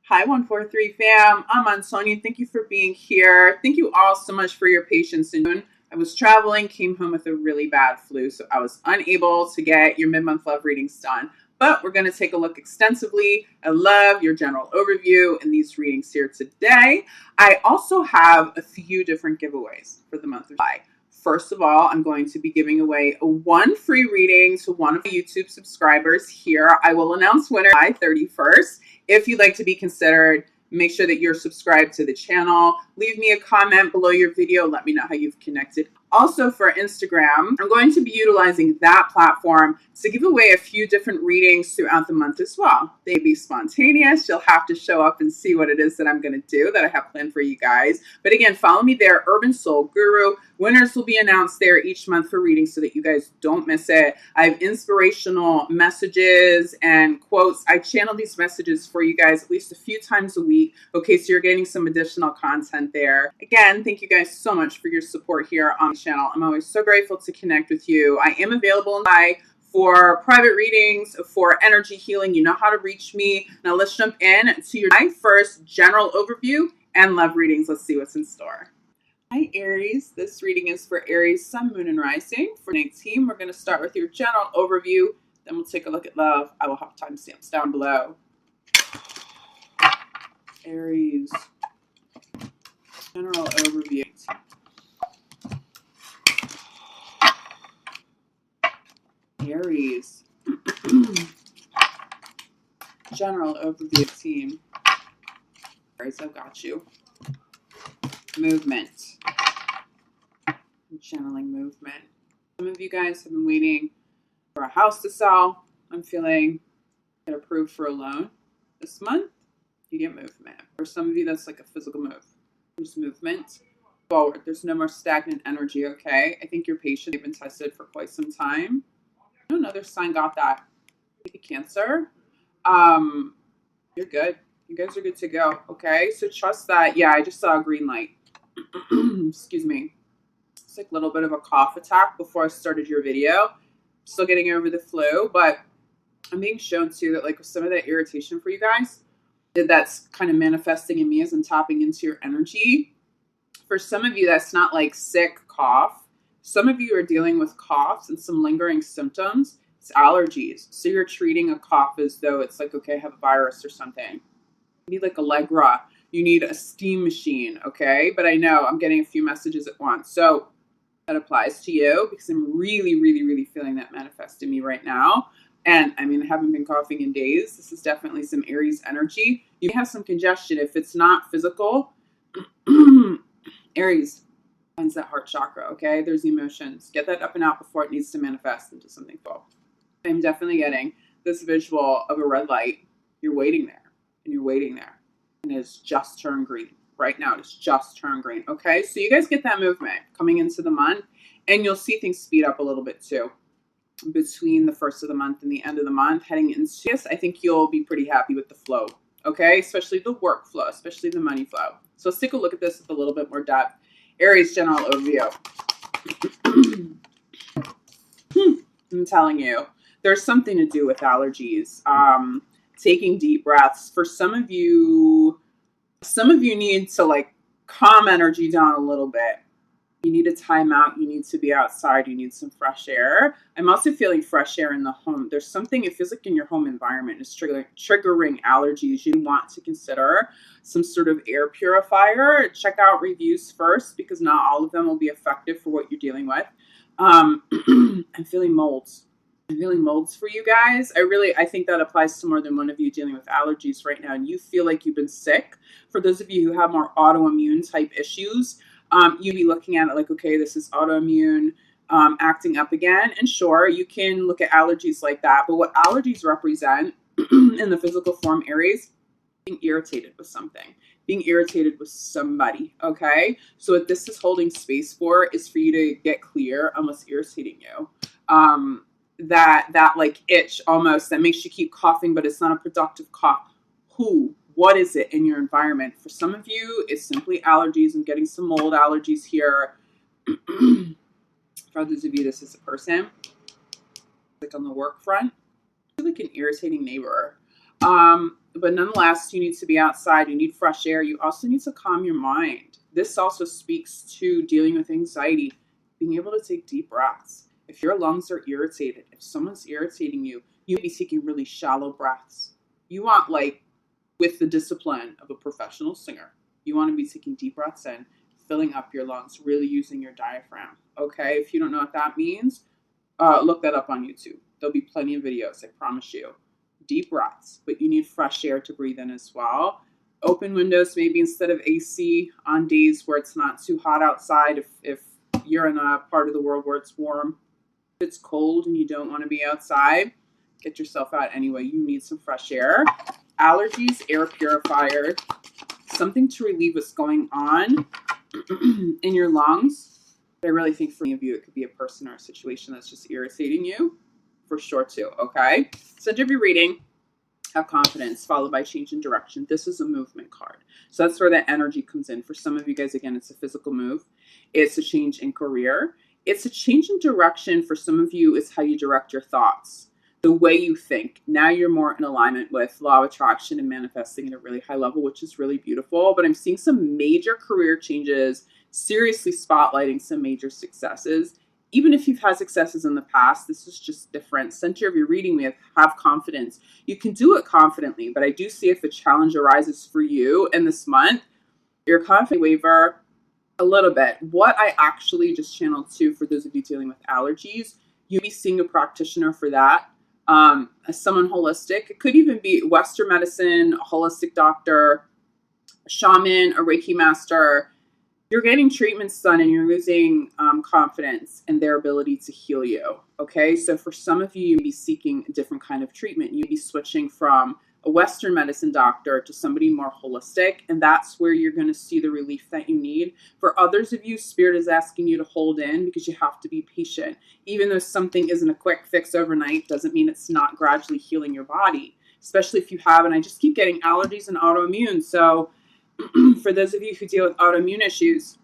Hi, 143 fam. I'm on Sonia. Thank you for being here. Thank you all so much for your patience in June. I was traveling, came home with a really bad flu, so I was unable to get your mid-month love readings done. But we're going to take a look extensively at love, your general overview, in these readings here today. I also have a few different giveaways for the month of July. First of all, I'm going to be giving away one free reading to one of the YouTube subscribers here. I will announce winner July 31st. If you'd like to be considered, make sure that you're subscribed to the channel. Leave me a comment below your video. Let me know how you've connected. Also for Instagram, I'm going to be utilizing that platform to give away a few different readings throughout the month as well. They be spontaneous. You'll have to show up and see what it is that I'm going to do that I have planned for you guys. But again, follow me there, Urban Soul Guru. Winners will be announced there each month for readings so that you guys don't miss it. I have inspirational messages and quotes. I channel these messages for you guys at least a few times a week. Okay, so you're getting some additional content there. Again, thank you guys so much for your support here on the channel. I'm always so grateful to connect with you. I am available in July for private readings, for energy healing. You know how to reach me. Now let's jump in to your July 1st general overview and love readings. Let's see what's in store. Hi, Aries. This reading is for Aries, Sun, Moon, and Rising. For 19, we're going to start with your general overview. Then we'll take a look at love. I will have timestamps down below. Aries, general overview. Aries, general overview team. Aries, I've got you. Movement. Channeling movement. Some of you guys have been waiting for a house to sell. I'm feeling get approved for a loan this month. You get movement. For some of you, that's like a physical move. There's movement forward. There's no more stagnant energy, okay? I think you're patient. They've been tested for quite some time. Another sign got that. Maybe Cancer. You're good. You guys are good to go, okay? So trust that. Yeah, I just saw a green light. Excuse me. It's like a little bit of a cough attack before I started your video. Still getting over the flu, but I'm being shown too that like some of that irritation for you guys, that's kind of manifesting in me as I'm tapping into your energy. For some of you, that's not like sick cough. Some of you are dealing with coughs and some lingering symptoms. It's allergies. So you're treating a cough as though it's like, okay, I have a virus or something. You need like Allegra. You need a steam machine, okay? But I know I'm getting a few messages at once. So that applies to you because I'm really, really, really feeling that manifest in me right now. And I mean, I haven't been coughing in days. This is definitely some Aries energy. You have some congestion. If it's not physical, Aries finds that heart chakra, okay? There's emotions. Get that up and out before it needs to manifest into something full. I'm definitely getting this visual of a red light. You're waiting there, and you're waiting there. And it's just turned green. Right now, it's just turned green, okay? So you guys get that movement coming into the month, and you'll see things speed up a little bit too. Between the first of the month and the end of the month, heading into this, I think you'll be pretty happy with the flow, okay? Especially the work flow, especially the money flow. So let's take a look at this with a little bit more depth. Aries general overview. I'm telling you, there's something to do with allergies. Taking deep breaths. For some of you need to like calm energy down a little bit. You need a timeout. You need to be outside. You need some fresh air. I'm also feeling fresh air in the home. There's something, it feels like in your home environment is triggering allergies. You want to consider some sort of air purifier. Check out reviews first because not all of them will be effective for what you're dealing with. I'm feeling molds. I'm feeling molds for you guys. I think that applies to more than one of you dealing with allergies right now. And you feel like you've been sick. For those of you who have more autoimmune type issues, you'd be looking at it like, okay, this is autoimmune acting up again. And sure, you can look at allergies like that. But what allergies represent in the physical form, Aries, being irritated with something, being irritated with somebody, okay? So what this is holding space for is for you to get clear on what's irritating you. That like itch almost that makes you keep coughing, but it's not a productive cough. What is it in your environment? For some of you, it's simply allergies. I'm getting some mold allergies here. For others of you, this is a person. Like on the work front, like an irritating neighbor. But nonetheless, you need to be outside. You need fresh air. You also need to calm your mind. This also speaks to dealing with anxiety, being able to take deep breaths. If your lungs are irritated, if someone's irritating you, you'll be taking really shallow breaths. You want, like, with the discipline of a professional singer, you want to be taking deep breaths in, filling up your lungs, really using your diaphragm. Okay, if you don't know what that means, look that up on YouTube. There'll be plenty of videos, I promise you. Deep breaths, but you need fresh air to breathe in as well. Open windows, maybe instead of AC on days where it's not too hot outside. If you're in a part of the world where it's warm, if it's cold and you don't want to be outside, get yourself out anyway. You need some fresh air. Allergies, air purifier, something to relieve what's going on in your lungs. But I really think for many of you, it could be a person or a situation that's just irritating you. For sure too, okay? Center of your reading, have confidence, followed by change in direction. This is a movement card. So that's where that energy comes in. For some of you guys, again, it's a physical move. It's a change in career. It's a change in direction. For some of you, it's how you direct your thoughts, the way you think. Now you're more in alignment with law of attraction and manifesting at a really high level, which is really beautiful. But I'm seeing some major career changes, seriously spotlighting some major successes. Even if you've had successes in the past, this is just different. Center of your reading, we have confidence. You can do it confidently, but I do see if a challenge arises for you in this month, your confidence waver a little bit. What I actually just channeled too, for those of you dealing with allergies, you'll be seeing a practitioner for that. As someone holistic, it could even be Western medicine, a holistic doctor, a shaman, a Reiki master. You're getting treatments done and you're losing confidence in their ability to heal you. Okay, so for some of you, you'd be seeking a different kind of treatment. You'd be switching from a Western medicine doctor to somebody more holistic, and that's where you're going to see the relief that you need. For others of you, Spirit is asking you to hold in because you have to be patient. Even though something isn't a quick fix overnight, doesn't mean it's not gradually healing your body, especially if you have, and I just keep getting allergies and autoimmune. So for those of you who deal with autoimmune issues,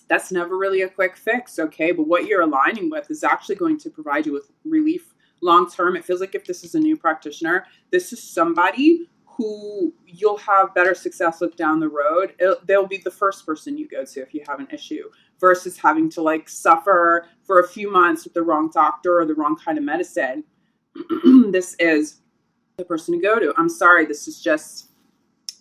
that's never really a quick fix, okay? But what you're aligning with is actually going to provide you with relief long term. It feels like if this is a new practitioner, this is somebody who you'll have better success with down the road. They'll be the first person you go to if you have an issue, versus having to like suffer for a few months with the wrong doctor or the wrong kind of medicine. This is the person to go to. I'm sorry, this is just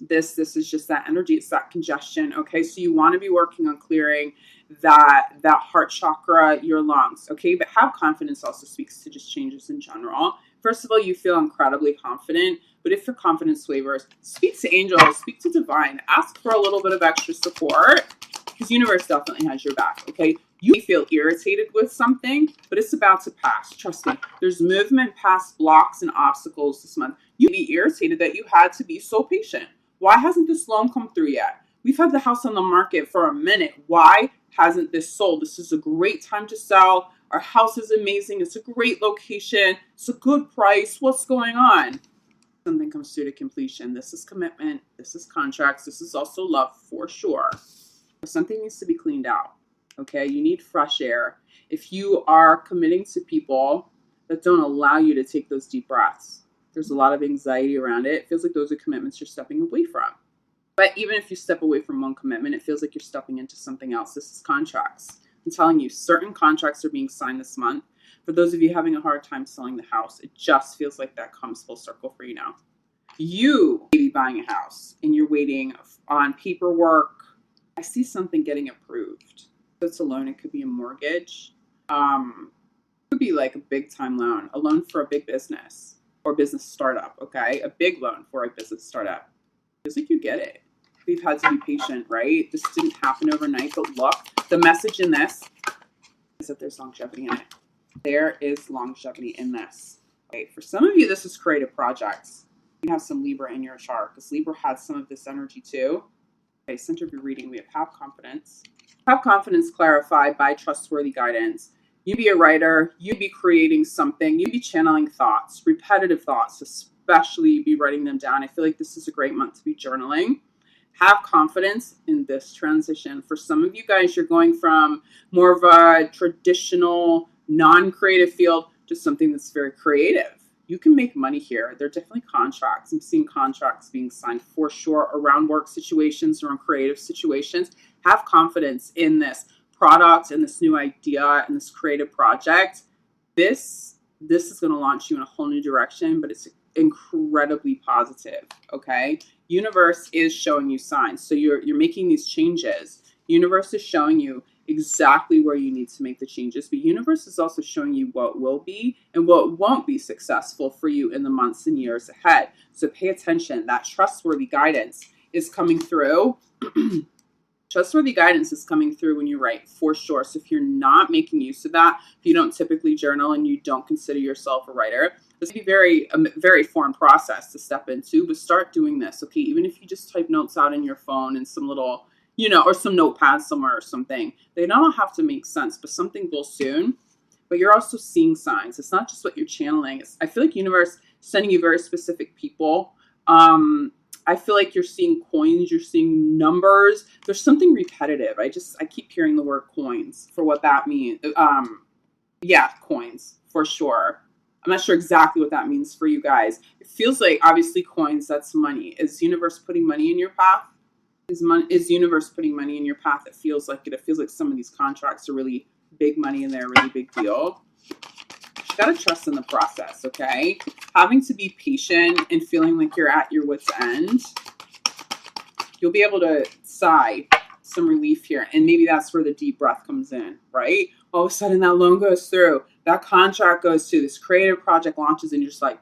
that energy. It's that congestion. Okay, so you want to be working on clearing that heart chakra, your lungs. Okay, but have confidence also speaks to just changes in general. First of all, you feel incredibly confident, but if your confidence wavers, speak to angels, speak to divine, ask for a little bit of extra support, because universe definitely has your back. Okay, you may feel irritated with something, but it's about to pass. Trust me, there's movement past blocks and obstacles this month. You'd be irritated that you had to be so patient. Why hasn't this loan come through yet? We've had the house on the market for a minute. Why hasn't this sold? This is a great time to sell. Our house is amazing. It's a great location. It's a good price. What's going on? Something comes through to completion. This is commitment. This is contracts. This is also love for sure. Something needs to be cleaned out. Okay, you need fresh air. If you are committing to people that don't allow you to take those deep breaths, there's a lot of anxiety around it. It feels like those are commitments you're stepping away from. But even if you step away from one commitment, it feels like you're stepping into something else. This is contracts. I'm telling you, certain contracts are being signed this month. For those of you having a hard time selling the house, it just feels like that comes full circle for you now. You may be buying a house and you're waiting on paperwork. I see something getting approved. So it's a loan. It could be a mortgage. It could be like a big time loan, a loan for a big business. Or business startup, okay? A big loan for a business startup. Feels like you get it. We've had to be patient, right? This didn't happen overnight, but look, the message in this is that there's longevity in it. There is longevity in this. Okay, for some of you, this is creative projects. You have some Libra in your chart, because Libra has some of this energy too. Okay, center of your reading, we have confidence. Have confidence clarified by trustworthy guidance. You'd be a writer, you'd be creating something, you'd be channeling thoughts, repetitive thoughts, especially you'd be writing them down. I feel like this is a great month to be journaling. Have confidence in this transition. For some of you guys, you're going from more of a traditional, non-creative field to something that's very creative. you can make money here. There are definitely contracts. I'm seeing contracts being signed for sure around work situations or in creative situations. Have confidence in this product and this new idea and this creative project. This is going to launch you in a whole new direction, but it's incredibly positive. Okay. Universe is showing you signs. So you're making these changes. Universe is showing you exactly where you need to make the changes, but universe is also showing you what will be and what won't be successful for you in the months and years ahead. So pay attention. That trustworthy guidance is coming through. Trustworthy guidance is coming through when you write, for sure. So if you're not making use of that, if you don't typically journal and you don't consider yourself a writer, this can be a very foreign process to step into, but start doing this, okay? Even if you just type notes out in your phone and some little, or some notepad somewhere or something. They don't have to make sense, but something will soon. But you're also seeing signs. It's not just what you're channeling. I feel like universe sending you very specific people. I feel like you're seeing coins, you're seeing numbers. There's something repetitive. I keep hearing the word coins for what that means. Yeah, coins for sure. I'm not sure exactly what that means for you guys. It feels like obviously coins, that's money. Is universe putting money in your path? Is universe putting money in your path? It feels like it. It feels like some of these contracts are really big money and they're a really big deal. You gotta trust in the process, okay? Having to be patient and feeling like you're at your wit's end, you'll be able to sigh some relief here. And maybe that's where the deep breath comes in, right? All of a sudden that loan goes through, that contract goes to, this creative project launches, and you're just like,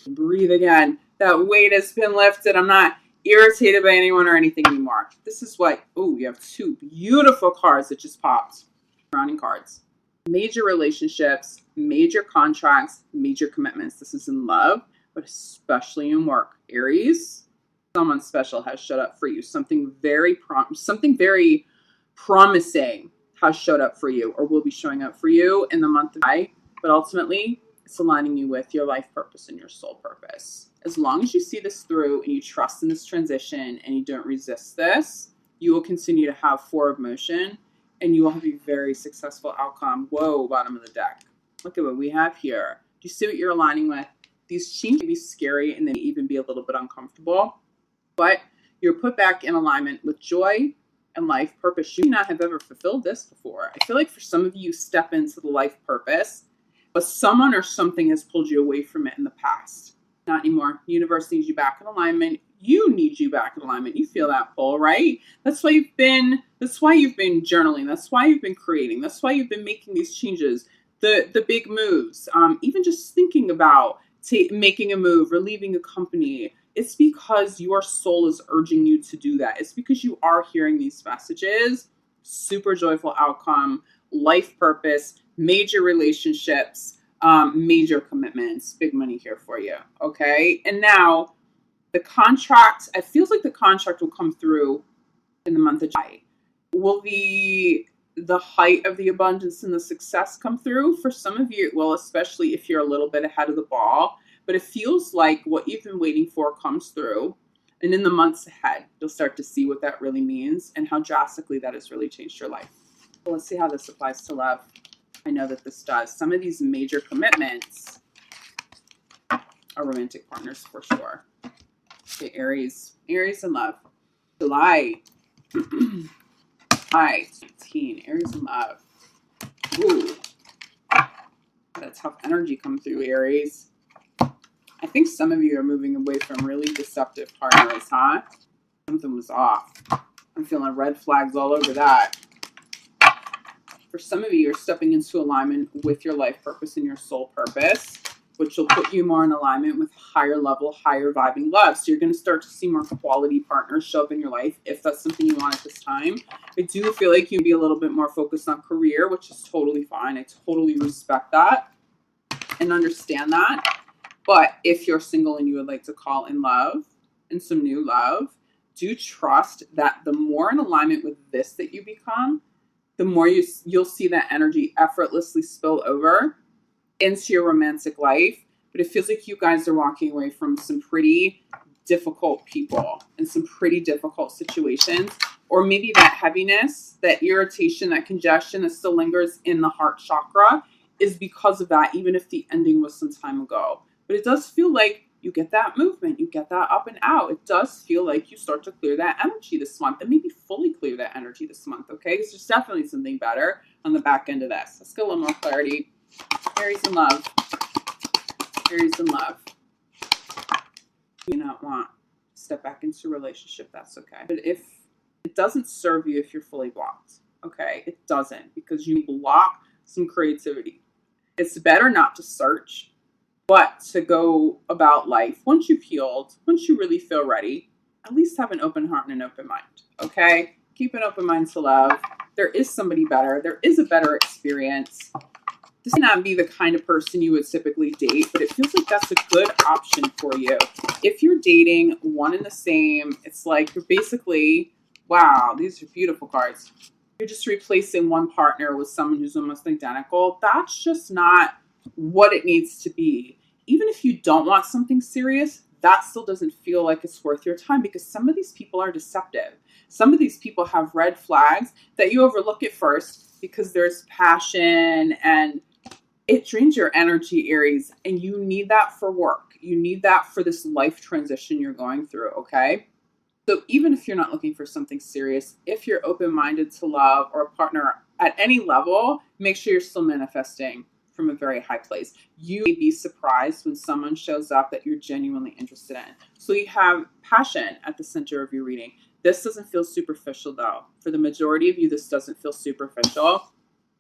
breathe again. That weight has been lifted. I'm not irritated by anyone or anything anymore. This is what, you have two beautiful cards that just popped. Surrounding cards. Major relationships, major contracts, major commitments. This is in love, but especially in work. Aries, someone special has showed up for you. Something very promising has showed up for you or will be showing up for you in the month of July. But ultimately, it's aligning you with your life purpose and your soul purpose. As long as you see this through and you trust in this transition and you don't resist this, you will continue to have forward motion and you will have a very successful outcome. Whoa, bottom of the deck. Look at what we have here. Do you see what you're aligning with? These changes may be scary and they may even be a little bit uncomfortable, but you're put back in alignment with joy and life purpose. You may not have ever fulfilled this before. I feel like for some of you step into the life purpose, but someone or something has pulled you away from it in the past. Not anymore. Universe needs you back in alignment. You need you back in alignment. You feel that pull, right? That's why you've been journaling. That's why you've been creating. That's why you've been making these changes, the big moves. Even just thinking about making a move or leaving a company. It's because your soul is urging you to do that. It's because you are hearing these messages. Super joyful outcome, life purpose, major relationships, major commitments, big money here for you. Okay. And now the contract, it feels like the contract will come through in the month of July. Will the height of the abundance and the success come through? For some of you, well, especially if you're a little bit ahead of the ball, but it feels like what you've been waiting for comes through. And in the months ahead, you'll start to see what that really means and how drastically that has really changed your life. Well, let's see how this applies to love. I know that this does. Some of these major commitments are romantic partners for sure. Okay, Aries in love. July 18, Aries in love. Ooh, got a tough energy come through, Aries. I think some of you are moving away from really deceptive partners, huh? Something was off. I'm feeling red flags all over that. For some of you, you're stepping into alignment with your life purpose and your soul purpose, which will put you more in alignment with higher level, higher vibing love. So you're going to start to see more quality partners show up in your life if that's something you want at this time. I do feel like you'd be a little bit more focused on career, which is totally fine. I totally respect that and understand that. But if you're single and you would like to call in love and some new love, do trust that the more in alignment with this that you become, the more you'll see that energy effortlessly spill over into your romantic life. But it feels like you guys are walking away from some pretty difficult people and some pretty difficult situations, or maybe that heaviness, that irritation, that congestion that still lingers in the heart chakra is because of that, even if the ending was some time ago. but it does feel like you get that movement, you get that up and out. It does feel like you start to clear that energy this month and maybe fully clear that energy this month, okay? Because there's definitely something better on the back end of this. Let's get a little more clarity. Aries in love. Aries in love. You do not want to step back into a relationship, that's okay. But if it doesn't serve you if you're fully blocked, okay? It doesn't, because you block some creativity. It's better not to search, but to go about life once you've healed, once you really feel ready, at least have an open heart and an open mind, okay? Keep an open mind to love. There is somebody better. There is a better experience. This may not be the kind of person you would typically date, but it feels like that's a good option for you. If you're dating one and the same, it's like you're basically, wow, these are beautiful cards. You're just replacing one partner with someone who's almost identical. That's just not what it needs to be. Even if you don't want something serious, that still doesn't feel like it's worth your time, because some of these people are deceptive. Some of these people have red flags that you overlook at first because there's passion and it drains your energy, Aries, and you need that for work. You need that for this life transition you're going through, okay? So even if you're not looking for something serious, if you're open-minded to love or a partner at any level, make sure you're still manifesting from a very high place. You may be surprised when someone shows up that you're genuinely interested in. So you have passion at the center of your reading. This doesn't feel superficial though. For the majority of you, this doesn't feel superficial.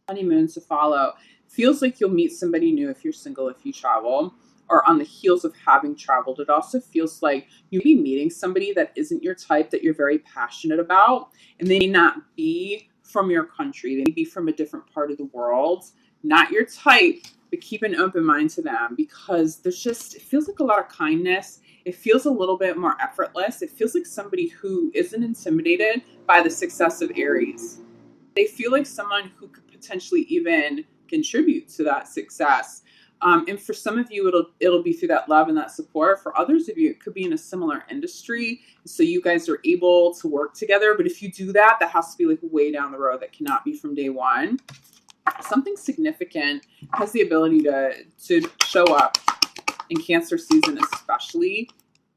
Honeymoon to follow. Feels like you'll meet somebody new if you're single, if you travel, or on the heels of having traveled. It also feels like you'll be meeting somebody that isn't your type, that you're very passionate about, and they may not be from your country. They may be from a different part of the world. Not your type, but keep an open mind to them, because there's just, it feels like a lot of kindness. It feels a little bit more effortless. It feels like somebody who isn't intimidated by the success of Aries. They feel like someone who could potentially even contribute to that success. And for some of you, it'll be through that love and that support. For others of you, it could be in a similar industry. So you guys are able to work together. But if you do that, that has to be like way down the road. That cannot be from day one. Something significant has the ability to show up in Cancer season, especially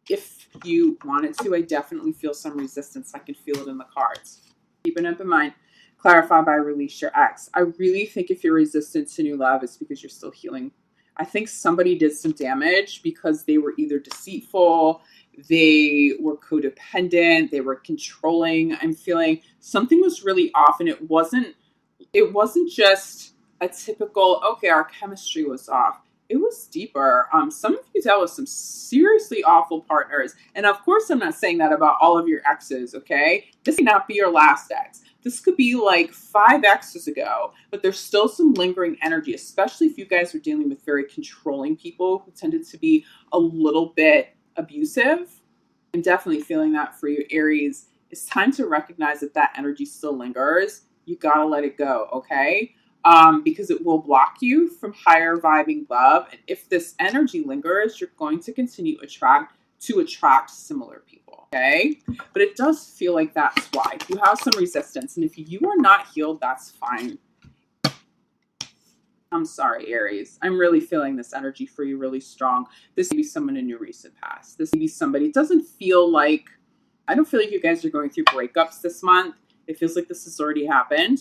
if you wanted to. I definitely feel some resistance. I can feel it in the cards. Keep an open mind. Clarify by release your ex. I really think if you're resistant to new love, it's because you're still healing. I think somebody did some damage because they were either deceitful, they were codependent, they were controlling. I'm feeling something was really off, and it wasn't just a typical, okay, our chemistry was off. It was deeper. Some of you dealt with some seriously awful partners. And of course, I'm not saying that about all of your exes, okay? This may not be your last ex. This could be like 5 exes ago, but there's still some lingering energy, especially if you guys are dealing with very controlling people who tended to be a little bit abusive. I'm definitely feeling that for you, Aries. It's time to recognize that that energy still lingers. You gotta let it go, okay? Because it will block you from higher vibing love. And if this energy lingers, you're going to continue to attract similar people, okay? But it does feel like that's why. You have some resistance. And if you are not healed, that's fine. I'm sorry, Aries. I'm really feeling this energy for you really strong. This may be someone in your recent past. This may be somebody. It doesn't feel like, I don't feel like you guys are going through breakups this month. It feels like this has already happened,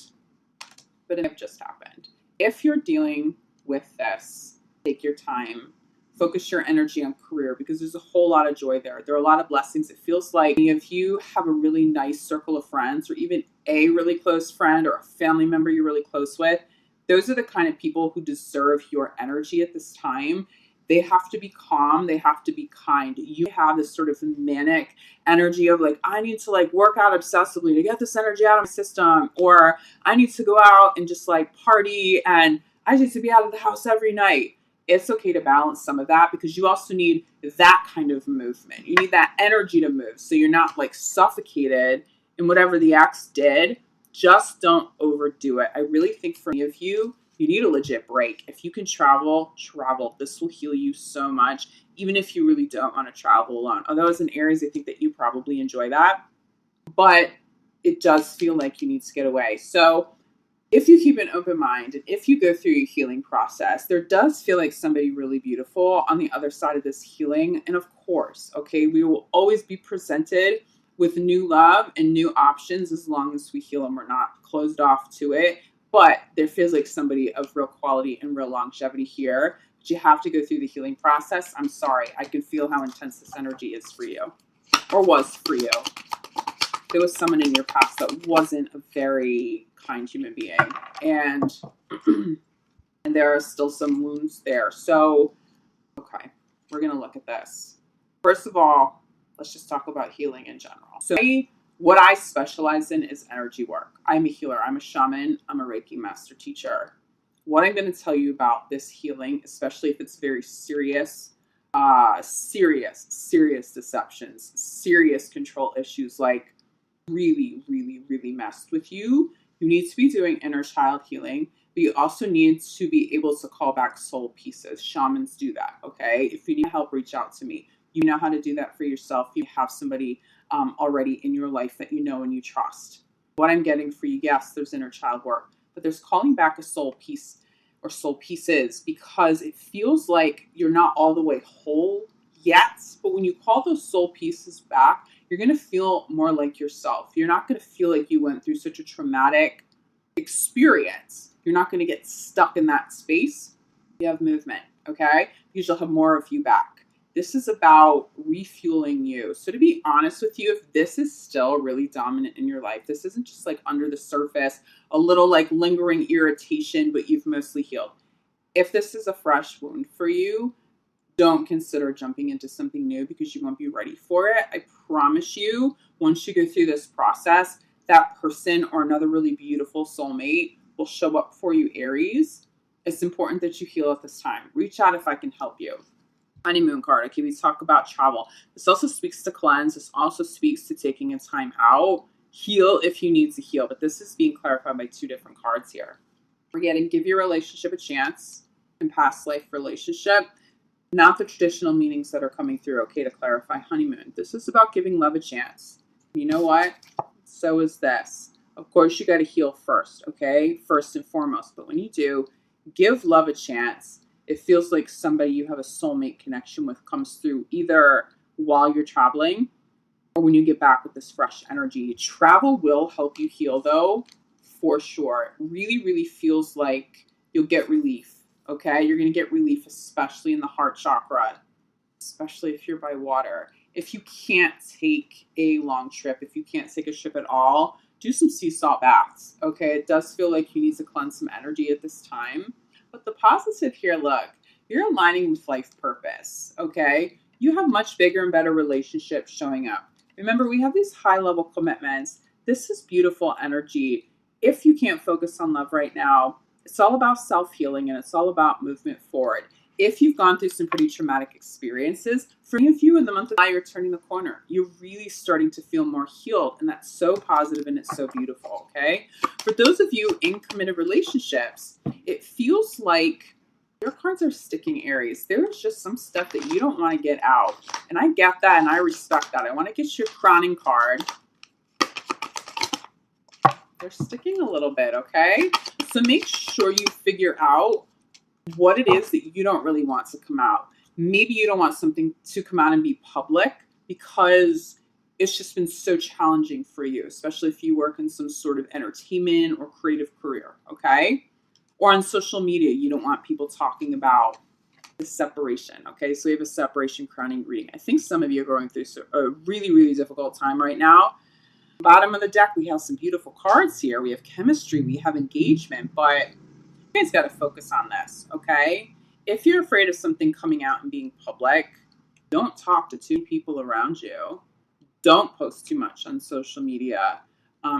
but it just happened. If you're dealing with this, take your time. Focus your energy on career, because there's a whole lot of joy there. There are a lot of blessings. It feels like many of you have a really nice circle of friends, or even a really close friend or a family member you're really close with. Those are the kind of people who deserve your energy at this time. They have to be calm. They have to be kind. You have this sort of manic energy of like, I need to like work out obsessively to get this energy out of my system, or I need to go out and just like party, and I need to be out of the house every night. It's okay to balance some of that, because you also need that kind of movement. You need that energy to move, so you're not like suffocated in whatever the ex did. Just don't overdo it. I really think for many of you, you need a legit break. If you can travel, travel. This will heal you so much, even if you really don't want to travel alone. Although as an Aries, I think that you probably enjoy that. But it does feel like you need to get away. So if you keep an open mind and if you go through your healing process, there does feel like somebody really beautiful on the other side of this healing. And of course, okay, we will always be presented with new love and new options as long as we heal and we're not closed off to it. But there feels like somebody of real quality and real longevity here. But you have to go through the healing process. I'm sorry. I can feel how intense this energy is for you, or was for you. There was someone in your past that wasn't a very kind human being, and and there are still some wounds there. So, okay, we're gonna look at this. First of all, let's just talk about healing in general. So, what I specialize in is energy work. I'm a healer. I'm a shaman. I'm a Reiki master teacher. What I'm going to tell you about this healing, especially if it's very serious, serious deceptions, serious control issues, like really messed with you. You need to be doing inner child healing, but you also need to be able to call back soul pieces. Shamans do that, okay? If you need help, reach out to me. You know how to do that for yourself. You have somebody already in your life that you know and you trust. What I'm getting for you, yes, there's inner child work, but there's calling back a soul piece or soul pieces, because it feels like you're not all the way whole yet. But when you call those soul pieces back, you're going to feel more like yourself. You're not going to feel like you went through such a traumatic experience. You're not going to get stuck in that space. You have movement, okay? Because you'll have more of you back. This is about refueling you. So to be honest with you, if this is still really dominant in your life, this isn't just like under the surface, a little like lingering irritation, but you've mostly healed. If this is a fresh wound for you, don't consider jumping into something new because you won't be ready for it. I promise you, once you go through this process, that person or another really beautiful soulmate will show up for you, Aries. It's important that you heal at this time. Reach out if I can help you. Honeymoon card. Okay, we talk about travel. This also speaks to cleanse. This also speaks to taking a time out. Heal if you need to heal. But this is being clarified by two different cards here. We're getting give your relationship a chance in past life relationship. Not the traditional meanings that are coming through, okay, to clarify honeymoon. This is about giving love a chance. You know what? So is this. Of course, you got to heal first, okay? First and foremost. But when you do, give love a chance. It feels like somebody you have a soulmate connection with comes through either while you're traveling or when you get back with this fresh energy. Travel will help you heal, though, for sure. It really feels like you'll get relief, okay? You're going to get relief, especially in the heart chakra, especially if you're by water. If you can't take a long trip, if you can't take a trip at all, do some sea salt baths, okay? It does feel like you need to cleanse some energy at this time. But the positive here, look, you're aligning with life purpose, okay? You have much bigger and better relationships showing up. Remember, we have these high-level commitments. This is beautiful energy. If you can't focus on love right now, it's all about self-healing and it's all about movement forward. If you've gone through some pretty traumatic experiences, for many of you in the month of July, you're turning the corner. You're really starting to feel more healed, and that's so positive and it's so beautiful, okay? For those of you in committed relationships, it feels like your cards are sticking, Aries. There's just some stuff that you don't want to get out, and I get that, and I respect that. I want to get your crowning card. They're sticking a little bit, okay? So make sure you figure out what it is that you don't really want to come out. Maybe you don't want something to come out and be public because it's just been so challenging for you, especially if you work in some sort of entertainment or creative career, okay? Or on social media, you don't want people talking about the separation, okay? So we have a separation crowning reading. I think some of you are going through a really difficult time right now. Bottom of the deck, we have some beautiful cards here. We have chemistry, we have engagement, but you guys got to focus on this, okay? If you're afraid of something coming out and being public, don't talk to two people around you. Don't post too much on social media,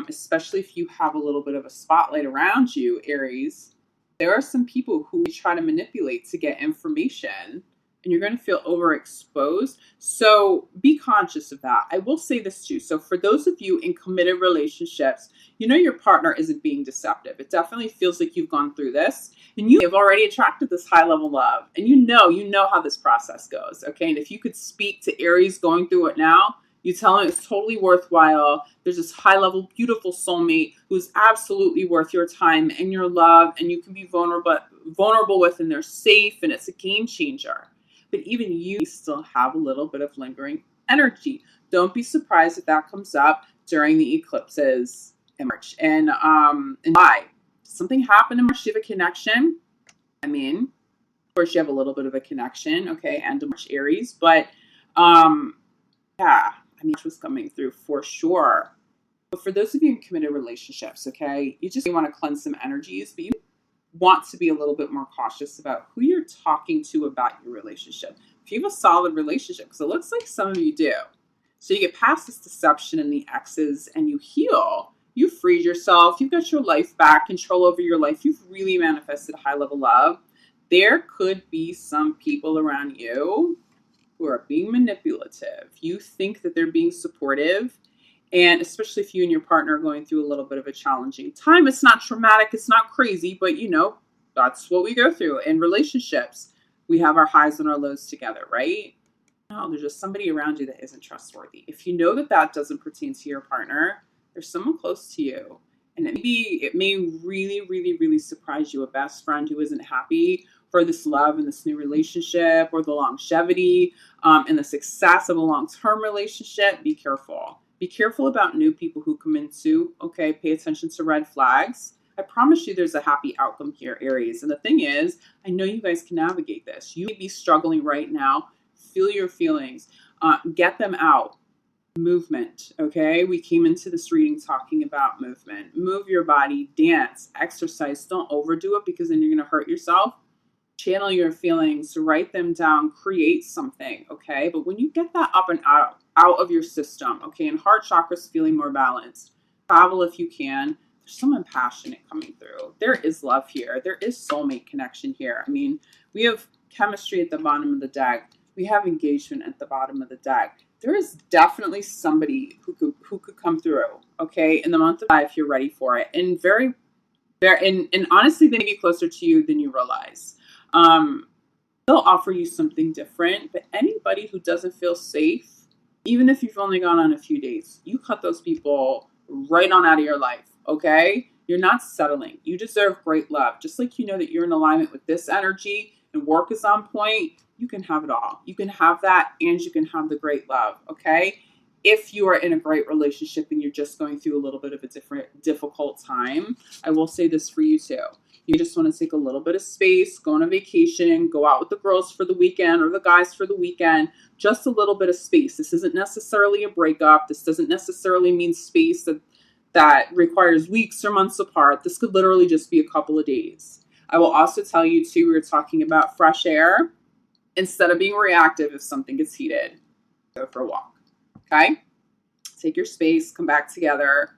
especially if you have a little bit of a spotlight around you, Aries. There are some people who try to manipulate to get information, and you're going to feel overexposed. So be conscious of that. I will say this too. So for those of you in committed relationships, you know your partner isn't being deceptive. It definitely feels like you've gone through this and you have already attracted this high level love, and you know how this process goes, okay? And if you could speak to Aries going through it now, You tell them it's totally worthwhile. There's this high level, beautiful soulmate who's absolutely worth your time and your love, and you can be vulnerable with, and they're safe, and it's a game changer. But even you still have a little bit of lingering energy. Don't be surprised if that comes up during the eclipses in March. And why? Something happened in March. You have a connection. I mean, of course, you have a little bit of a connection, okay, and March Aries, but yeah, I mean, March was coming through for sure. But for those of you in committed relationships, okay, you just want to cleanse some energies, but you want to be a little bit more cautious about who you're talking to about your relationship. If you have a solid relationship, because it looks like some of you do, so you get past this deception and the exes and you heal. You freed yourself. You've got your life back, control over your life. You've really manifested high level love. There could be some people around you who are being manipulative. You think that they're being supportive. And especially if you and your partner are going through a little bit of a challenging time, it's not traumatic, it's not crazy, but that's what we go through. In relationships, we have our highs and our lows together, right? No, there's just somebody around you that isn't trustworthy. If you know that that doesn't pertain to your partner, there's someone close to you. And it may really, really, really surprise you, a best friend who isn't happy for this love and this new relationship, or the longevity and the success of a long-term relationship. Be careful. Be careful about new people who come into, okay, pay attention to red flags. I promise you there's a happy outcome here, Aries. And the thing is, I know you guys can navigate this. You may be struggling right now. Feel your feelings. Get them out. Movement, okay? We came into this reading talking about movement. Move your body, dance, exercise. Don't overdo it because then you're going to hurt yourself. Channel your feelings, write them down, create something, okay? But when you get that up and out of your system, okay, and heart chakras feeling more balanced, travel if you can. There's someone passionate coming through. There is love here. There is soulmate connection here. I mean, we have chemistry at the bottom of the deck. We have engagement at the bottom of the deck. There is definitely somebody who could come through, okay, in the month of July if you're ready for it. And and honestly, they may be closer to you than you realize. They'll offer you something different, but anybody who doesn't feel safe, even if you've only gone on a few dates, you cut those people right on out of your life, okay? You're not settling. You deserve great love. Just like you know that you're in alignment with this energy and work is on point, you can have it all. You can have that and you can have the great love, okay? If you are in a great relationship and you're just going through a little bit of a difficult time, I will say this for you too. You just want to take a little bit of space, go on a vacation, go out with the girls for the weekend or the guys for the weekend, just a little bit of space. This isn't necessarily a breakup. This doesn't necessarily mean space that requires weeks or months apart. This could literally just be a couple of days. I will also tell you too, we were talking about fresh air. Instead of being reactive if something gets heated, go for a walk, okay? Take your space, come back together.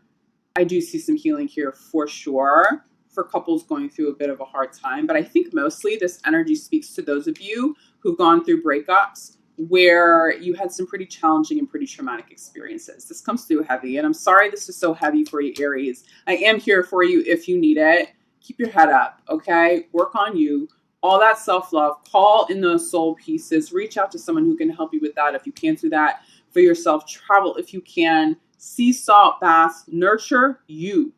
I do see some healing here for sure for couples going through a bit of a hard time, but I think mostly this energy speaks to those of you who've gone through breakups where you had some pretty challenging and pretty traumatic experiences. This comes through heavy, and I'm sorry this is so heavy for you, Aries. I am here for you if you need it. Keep your head up, okay? Work on you. All that self-love, call in those soul pieces, reach out to someone who can help you with that. If you can't do that for yourself, travel if you can, sea salt baths, nurture you.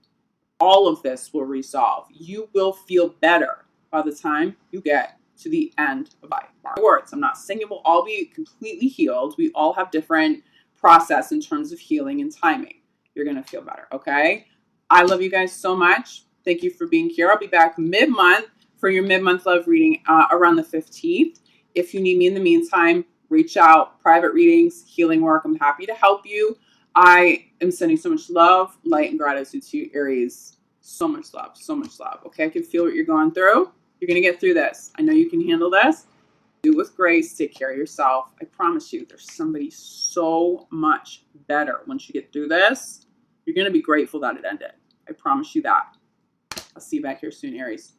All of this will resolve. You will feel better by the time you get to the end of life. Mark my words, I'm not saying it will all be completely healed. We all have different process in terms of healing and timing. You're going to feel better, okay? I love you guys so much. Thank you for being here. I'll be back mid-month for your mid-month love reading around the 15th. If you need me in the meantime, reach out. Private readings, healing work. I'm happy to help you. I am sending so much love, light, and gratitude to you, Aries. So much love, so much love. Okay, I can feel what you're going through. You're going to get through this. I know you can handle this. Do it with grace. Take care of yourself. I promise you, there's somebody so much better once you get through this. You're going to be grateful that it ended. I promise you that. I'll see you back here soon, Aries.